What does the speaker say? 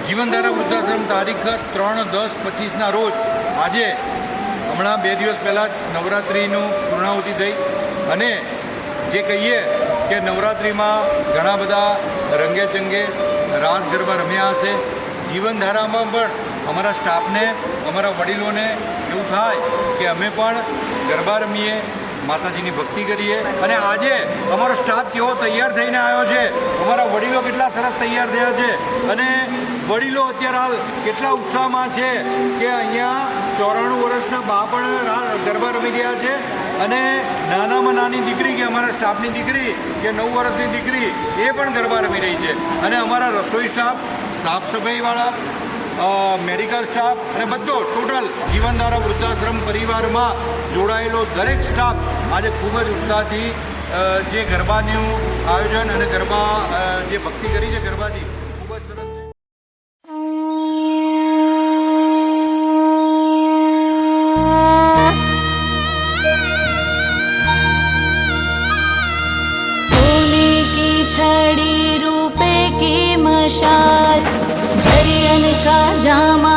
જીવનધારા વૃદ્ધાશ્રમ તારીખ 3/10/25ના રોજ આજે હમણાં 2 દિવસ પહેલાં જ નવરાત્રિનું પૂર્ણાહુતિ થઈ અને જે કહીએ કે નવરાત્રિમાં ઘણા બધા રંગે ચંગે રાસ ગરબા રમ્યા હશે. જીવનધારામાં પણ અમારા સ્ટાફને, અમારા વડીલોને એવું થાય કે અમે પણ ગરબા રમીએ, માતાજીની ભક્તિ કરીએ. અને આજે અમારો સ્ટાફ કેવો તૈયાર થઈને આવ્યો છે, અમારા વડીલો કેટલા સરસ તૈયાર થયા છે અને વડીલો અત્યારે હાલ કેટલા ઉત્સાહમાં છે કે અહીંયા 94 વર્ષના બા પણ ગરબા રમી રહ્યા છે અને નાનામાં નાની દીકરી કે અમારા સ્ટાફની દીકરી કે 9 વર્ષની દીકરી એ પણ ગરબા રમી રહી છે. અને અમારા રસોઈ સ્ટાફ, સાફ સફાઈવાળા, મેડિકલ સ્ટાફ અને બધો ટોટલ જીવનધારા વૃદ્ધાશ્રમ પરિવારમાં જોડાયેલો દરેક સ્ટાફ આજે ખૂબ જ ઉત્સાહથી જે ગરબાનું આયોજન અને ગરબા જે ભક્તિ કરી છે ગરબાથી ખૂબ જ સરસ છે. सोने की छड़ी रूपे की मशाल झरियन का जामा